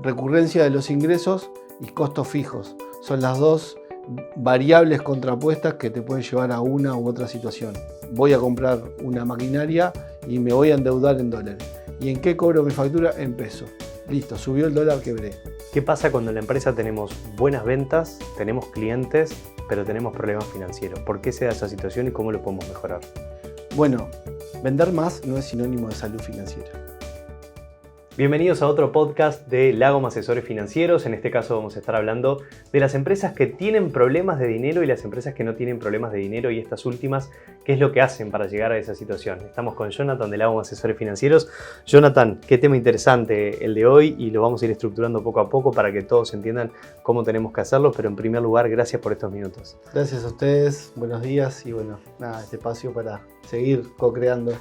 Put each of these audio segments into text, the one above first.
recurrencia de los ingresos y costos fijos. Son las dos variables contrapuestas que te pueden llevar a una u otra situación. Voy a comprar una maquinaria y me voy a endeudar en dólares. ¿Y en qué cobro mi factura? En pesos. Listo, subió el dólar, quebré. ¿Qué pasa cuando en la empresa tenemos buenas ventas, tenemos clientes, pero tenemos problemas financieros? ¿Por qué se da esa situación y cómo lo podemos mejorar? Bueno, vender más no es sinónimo de salud financiera. Bienvenidos a otro podcast de Lagom Asesores Financieros. En este caso vamos a estar hablando de las empresas que tienen problemas de dinero y las empresas que no tienen problemas de dinero y estas últimas, qué es lo que hacen para llegar a esa situación. Estamos con Jonathan de Lagom Asesores Financieros. Jonathan, qué tema interesante el de hoy y lo vamos a ir estructurando poco a poco para que todos entiendan cómo tenemos que hacerlo, pero en primer lugar, gracias por estos minutos. Gracias a ustedes, buenos días y este espacio para seguir co-creando.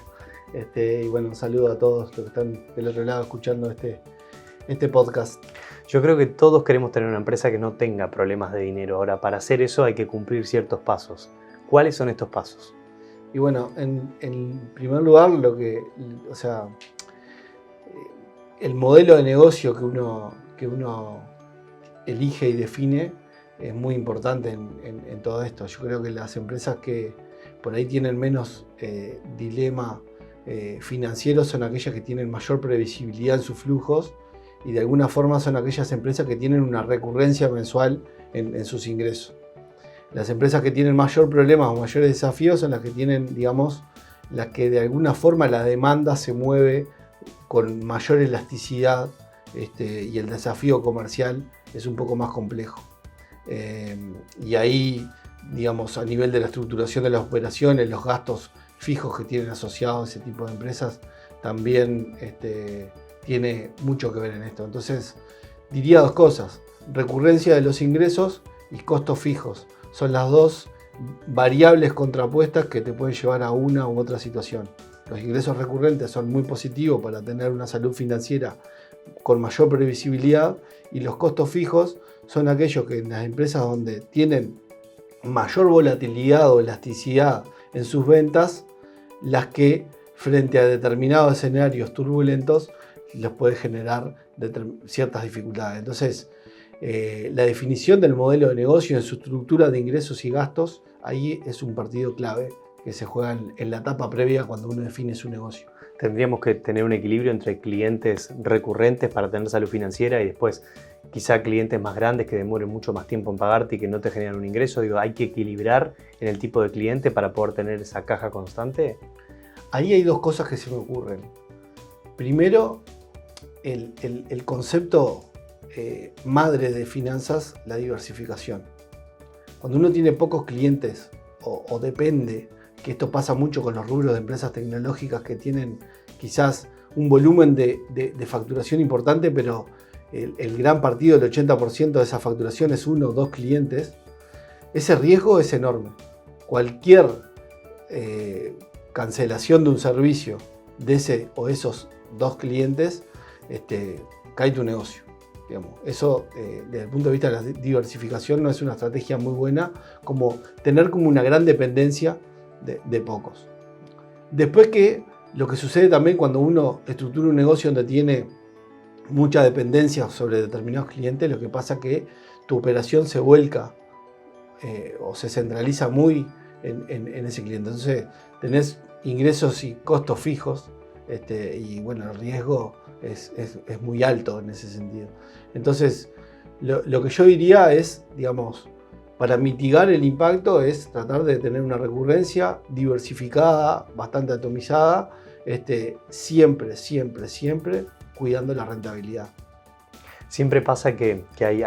Y un saludo a todos los que están del otro lado escuchando este podcast. Yo creo que todos queremos tener una empresa que no tenga problemas de dinero. Ahora, para hacer eso hay que cumplir ciertos pasos. ¿Cuáles son estos pasos? Y en primer lugar, el modelo de negocio que uno elige y define es muy importante en todo esto. Yo creo que las empresas que por ahí tienen menos dilema financieros son aquellas que tienen mayor previsibilidad en sus flujos y de alguna forma son aquellas empresas que tienen una recurrencia mensual en sus ingresos. Las empresas que tienen mayor problema o mayores desafíos son las que tienen, las que de alguna forma la demanda se mueve con mayor elasticidad y el desafío comercial es un poco más complejo. Y ahí, a nivel de la estructuración de las operaciones, los gastos fijos que tienen asociados ese tipo de empresas también tiene mucho que ver en esto. Entonces, diría dos cosas: recurrencia de los ingresos y costos fijos. Son las dos variables contrapuestas que te pueden llevar a una u otra situación. Los ingresos recurrentes son muy positivos para tener una salud financiera con mayor previsibilidad y los costos fijos son aquellos que en las empresas donde tienen mayor volatilidad o elasticidad en sus ventas, las que frente a determinados escenarios turbulentos les puede generar ciertas dificultades. Entonces, la definición del modelo de negocio en su estructura de ingresos y gastos, ahí es un partido clave que se juega en la etapa previa cuando uno define su negocio. Tendríamos que tener un equilibrio entre clientes recurrentes para tener salud financiera y después quizá clientes más grandes que demoren mucho más tiempo en pagarte y que no te generan un ingreso. Hay que equilibrar en el tipo de cliente para poder tener esa caja constante. Ahí hay dos cosas que se me ocurren. Primero, el concepto madre de finanzas, la diversificación. Cuando uno tiene pocos clientes o depende, que esto pasa mucho con los rubros de empresas tecnológicas que tienen quizás un volumen de facturación importante, pero el gran partido, el 80% de esa facturación es uno o dos clientes, ese riesgo es enorme. Cualquier cancelación de un servicio de ese o esos dos clientes, cae tu negocio. Eso, desde el punto de vista de la diversificación, no es una estrategia muy buena, como tener como una gran dependencia de pocos. Después, que lo que sucede también cuando uno estructura un negocio donde tiene mucha dependencia sobre determinados clientes, lo que pasa es que tu operación se vuelca o se centraliza muy en ese cliente. Entonces tenés ingresos y costos fijos y el riesgo es muy alto en ese sentido. Entonces lo que yo diría es, para mitigar el impacto es tratar de tener una recurrencia diversificada, bastante atomizada, siempre cuidando la rentabilidad. Siempre pasa que hay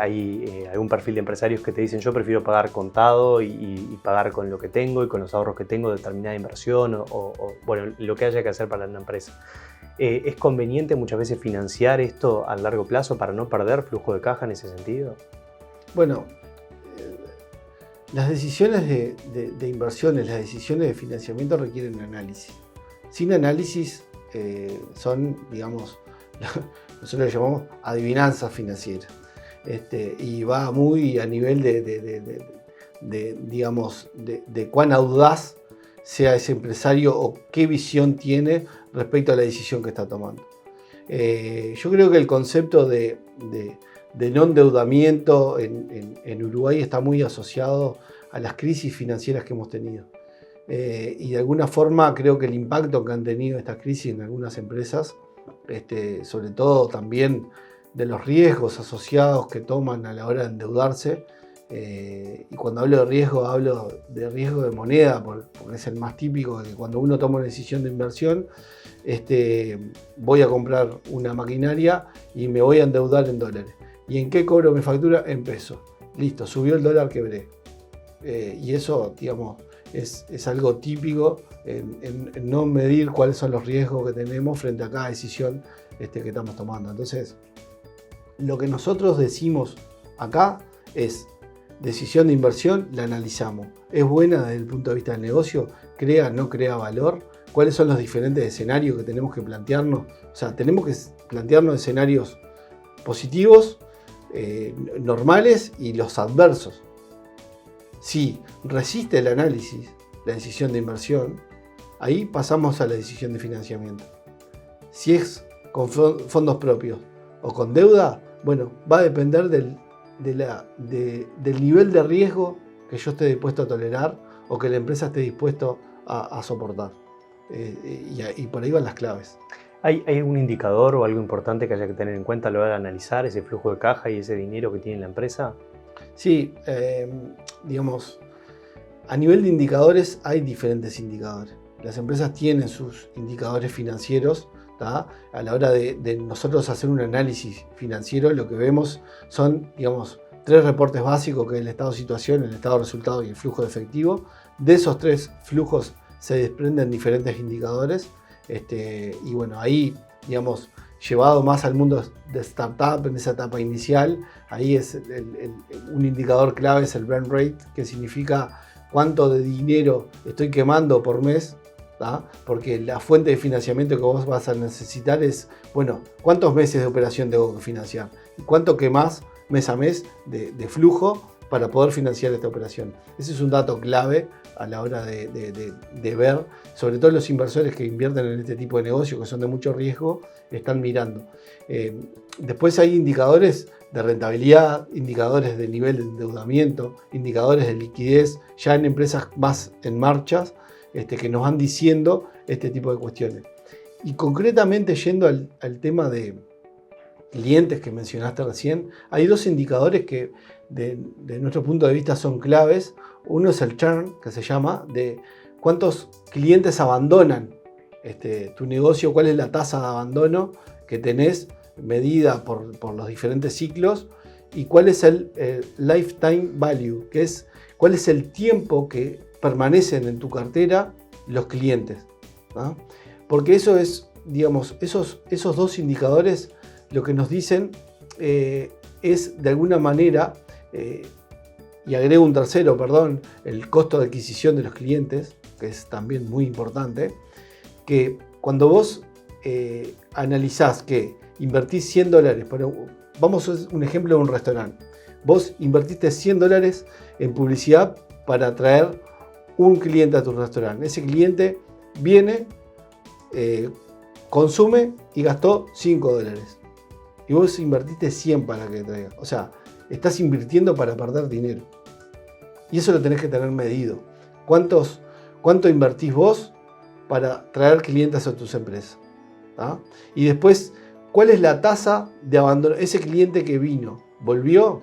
algún perfil de empresarios que te dicen: yo prefiero pagar contado y pagar con lo que tengo y con los ahorros que tengo determinada inversión o lo que haya que hacer para una empresa. ¿Es conveniente muchas veces financiar esto a largo plazo para no perder flujo de caja en ese sentido? Las decisiones de inversiones, las decisiones de financiamiento requieren análisis. Sin análisis son, nosotros le llamamos adivinanza financiera. Y va muy a nivel de cuán audaz sea ese empresario o qué visión tiene respecto a la decisión que está tomando. Yo creo que el concepto de de no endeudamiento en Uruguay está muy asociado a las crisis financieras que hemos tenido. Y de alguna forma creo que el impacto que han tenido estas crisis en algunas empresas, sobre todo también de los riesgos asociados que toman a la hora de endeudarse, y cuando hablo de riesgo de moneda, porque es el más típico, que cuando uno toma una decisión de inversión, voy a comprar una maquinaria y me voy a endeudar en dólares. ¿Y en qué cobro mi factura? En pesos. Listo, subió el dólar, quebré. Y eso, digamos, es algo típico en no medir cuáles son los riesgos que tenemos frente a cada decisión que estamos tomando. Entonces, lo que nosotros decimos acá es: decisión de inversión, la analizamos. ¿Es buena desde el punto de vista del negocio? ¿Crea, no crea valor? ¿Cuáles son los diferentes escenarios que tenemos que plantearnos? O sea, tenemos que plantearnos escenarios positivos, normales y los adversos. Si resiste el análisis, la decisión de inversión, ahí pasamos a la decisión de financiamiento. Si es con fondos propios o con deuda, bueno, va a depender del nivel de riesgo que yo esté dispuesto a tolerar o que la empresa esté dispuesto a soportar. Y por ahí van las claves. ¿Hay algún indicador o algo importante que haya que tener en cuenta a la hora de analizar ese flujo de caja y ese dinero que tiene la empresa? Sí, digamos, a nivel de indicadores hay diferentes indicadores. Las empresas tienen sus indicadores financieros, ¿tá? A la hora de nosotros hacer un análisis financiero, lo que vemos son, digamos, 3 reportes básicos, que es el estado de situación, el estado de resultado y el flujo de efectivo. De esos 3 flujos se desprenden diferentes indicadores. Y bueno, ahí, digamos, llevado más al mundo de startup en esa etapa inicial, ahí es un indicador clave, es el burn rate, que significa cuánto de dinero estoy quemando por mes, ¿tá? Porque la fuente de financiamiento que vos vas a necesitar es, bueno, ¿cuántos meses de operación tengo que financiar? ¿Y cuánto quemás mes a mes de flujo para poder financiar esta operación? Ese es un dato clave a la hora de ver, sobre todo los inversores que invierten en este tipo de negocio, que son de mucho riesgo, están mirando. Después hay indicadores de rentabilidad, indicadores de nivel de endeudamiento, indicadores de liquidez, ya en empresas más en marcha, que nos van diciendo este tipo de cuestiones. Y concretamente, yendo al tema de clientes que mencionaste recién, hay 2 indicadores que de nuestro punto de vista son claves. Uno es el churn, que se llama, de cuántos clientes abandonan tu negocio, cuál es la tasa de abandono que tenés medida por los diferentes ciclos, y cuál es el lifetime value, que es cuál es el tiempo que permanecen en tu cartera los clientes, ¿no? Porque eso es, digamos, esos 2 indicadores lo que nos dicen es de alguna manera, y agrego un tercero, el costo de adquisición de los clientes, que es también muy importante, que cuando vos analizás que invertís $100, vamos a hacer un ejemplo de un restaurante, vos invertiste $100 en publicidad para atraer un cliente a tu restaurante. Ese cliente viene, consume y gastó $5. Y vos invertiste 100 para que traiga. O sea, estás invirtiendo para perder dinero. Y eso lo tenés que tener medido. ¿Cuánto invertís vos para traer clientes a tus empresas? ¿Ah? Y después, ¿cuál es la tasa de abandono? Ese cliente que vino, ¿volvió?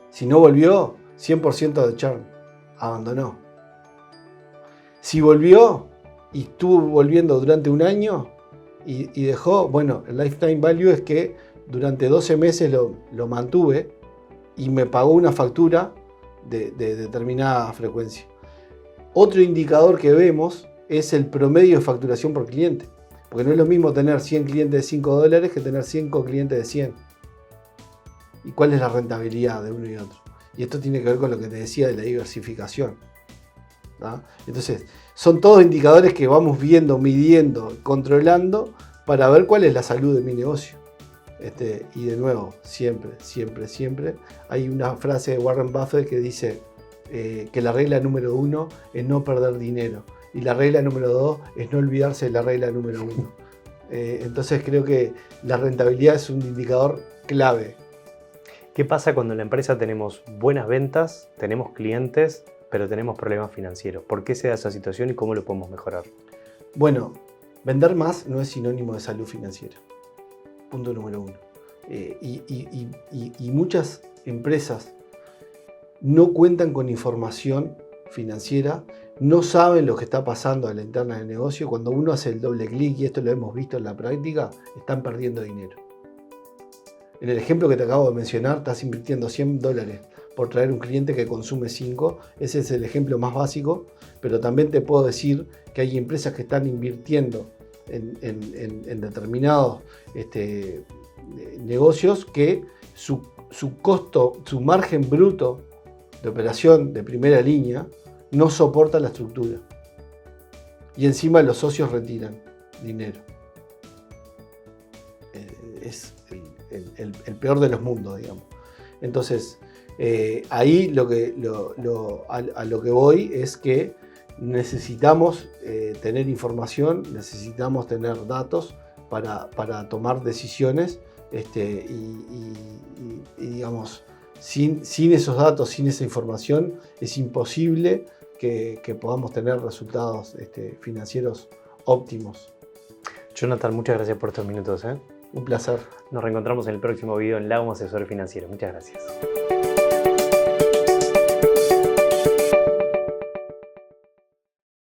Si no volvió, 100% de churn. Abandonó. Si volvió y estuvo volviendo durante un año y dejó, bueno, el lifetime value es que durante 12 meses lo mantuve y me pagó una factura de determinada frecuencia. Otro indicador que vemos es el promedio de facturación por cliente. Porque no es lo mismo tener 100 clientes de $5 que tener 5 clientes de 100. ¿Y cuál es la rentabilidad de uno y otro? Y esto tiene que ver con lo que te decía de la diversificación, ¿no? Entonces, son todos indicadores que vamos viendo, midiendo, controlando para ver cuál es la salud de mi negocio. Y de nuevo, siempre hay una frase de Warren Buffett que dice que la regla número 1 es no perder dinero y la regla número 2 es no olvidarse de la regla número 1. Entonces creo que la rentabilidad es un indicador clave. ¿Qué pasa cuando en la empresa tenemos buenas ventas, tenemos clientes, pero tenemos problemas financieros? ¿Por qué se da esa situación y cómo lo podemos mejorar? Bueno, vender más no es sinónimo de salud financiera. Punto número 1. Y muchas empresas no cuentan con información financiera, no saben lo que está pasando a la interna del negocio. Cuando uno hace el doble clic, y esto lo hemos visto en la práctica, están perdiendo dinero. En el ejemplo que te acabo de mencionar, estás invirtiendo $100 por traer un cliente que consume 5. Ese es el ejemplo más básico, pero también te puedo decir que hay empresas que están invirtiendo en determinados negocios que su costo, su margen bruto de operación de primera línea no soporta la estructura. Y encima los socios retiran dinero. Es el peor de los mundos, digamos. Entonces, ahí a lo que voy es que necesitamos tener información, necesitamos tener datos para tomar decisiones y digamos, sin esos datos, sin esa información, es imposible que podamos tener resultados financieros óptimos. Jonathan, muchas gracias por estos minutos. Un placer. Nos reencontramos en el próximo video en Lagom Asesor Financiero. Muchas gracias.